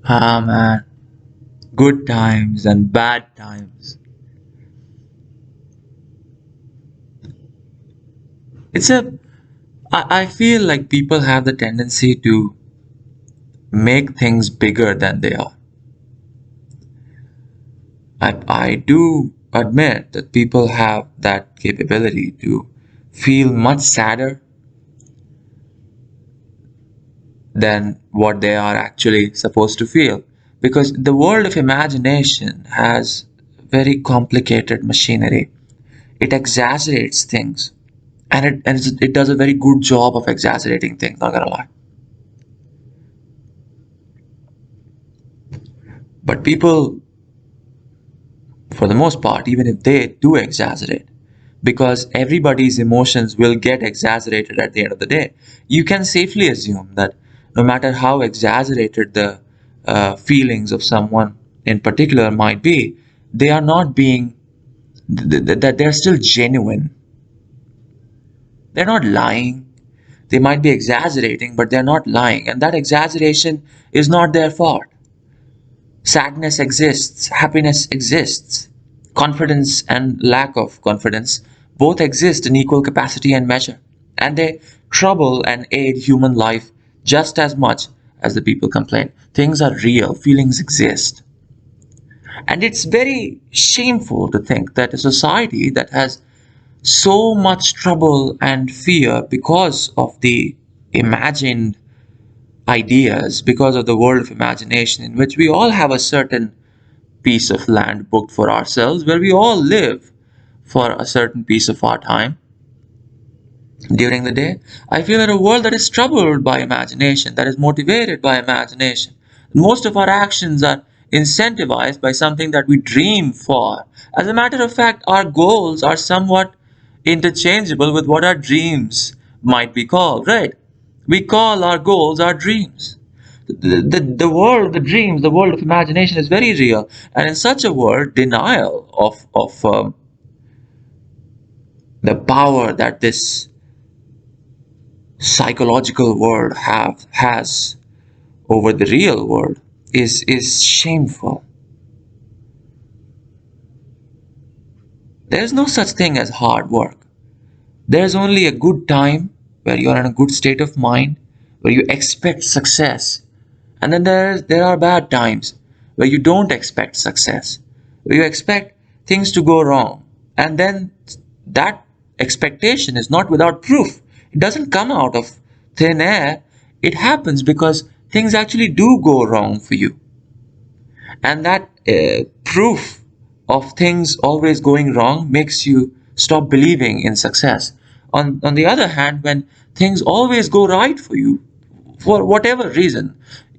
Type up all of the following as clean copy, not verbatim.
Ah, man, good times and bad times. It's a, I feel like people have the tendency to make things bigger than they are. I do admit that people have that capability to feel much sadder than what they are actually supposed to feel. Because the world of imagination has very complicated machinery. It exaggerates things, and it does a very good job of exaggerating things, not gonna lie. But people, for the most part, even if they do exaggerate, because everybody's emotions will get exaggerated at the end of the day, you can safely assume that no matter how exaggerated the feelings of someone in particular might be, they are not being, that they're still genuine. They're not lying. They might be exaggerating, but they're not lying. And that exaggeration is not their fault. Sadness exists, happiness exists, confidence and lack of confidence both exist in equal capacity and measure, and they trouble and aid human life just as much as the people complain. Things are real, feelings exist. And it's very shameful to think that a society that has so much trouble and fear because of the imagined ideas, because of the world of imagination, in which we all have a certain piece of land booked for ourselves, where we all live for a certain piece of our time during the day. I feel that a world that is troubled by imagination, that is motivated by imagination, most of our actions are incentivized by something that we dream for. As a matter of fact, our goals are somewhat interchangeable with what our dreams might be called, right? We call our goals our dreams. The world, the dreams, the world of imagination is very real. And in such a world, denial of the power that this psychological world has over the real world is shameful. There's no such thing as hard work. There's only a good time where you're in a good state of mind, where you expect success. And then there are bad times where you don't expect success, where you expect things to go wrong. And then that expectation is not without proof. It doesn't come out of thin air. It happens because things actually do go wrong for you. And that proof of things always going wrong makes you stop believing in success. On the other hand, when things always go right for you, for whatever reason,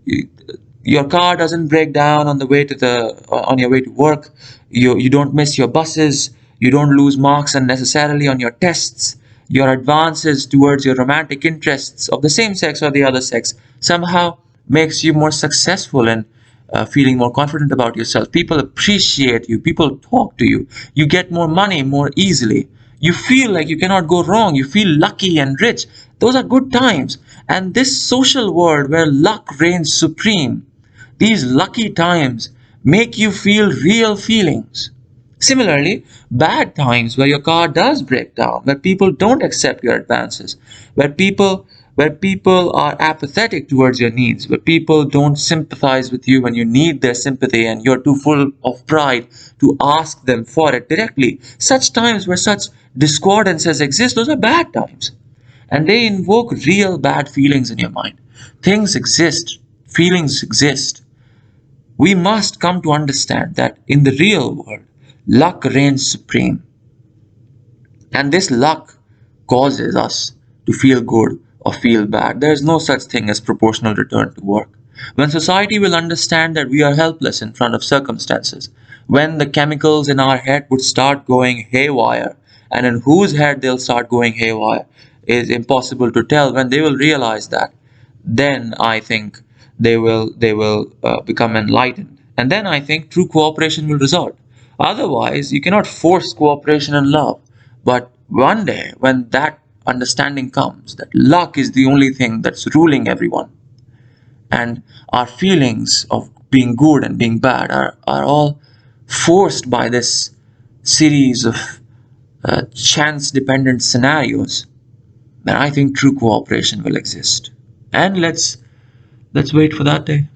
you- your car doesn't break down on the way to the on your way to work, you don't miss your buses, you don't lose marks unnecessarily on your tests, your advances towards your romantic interests of the same sex or the other sex somehow makes you more successful and feeling more confident about yourself. People appreciate you, people talk to you, you get more money more easily, you feel like you cannot go wrong, you feel lucky and rich. Those are good times. And this social world where luck reigns supreme, these lucky times make you feel real feelings. Similarly, bad times where your car does break down, where people don't accept your advances, where people are apathetic towards your needs, where people don't sympathize with you when you need their sympathy and you're too full of pride to ask them for it directly. Such times where such discordances exist, those are bad times. And they invoke real bad feelings in your mind. Things exist, feelings exist. We must come to understand that in the real world, luck reigns supreme. And this luck causes us to feel good or feel bad. There is no such thing as proportional return to work. When society will understand that we are helpless in front of circumstances, when the chemicals in our head would start going haywire, and in whose head they'll start going haywire is impossible to tell, when they will realize that, then I think they will become enlightened, and then I think true cooperation will result. Otherwise, you cannot force cooperation and love. But one day, when that understanding comes, that luck is the only thing that's ruling everyone, and our feelings of being good and being bad are all forced by this series of chance dependent scenarios, then I think true cooperation will exist. And let's wait for that day.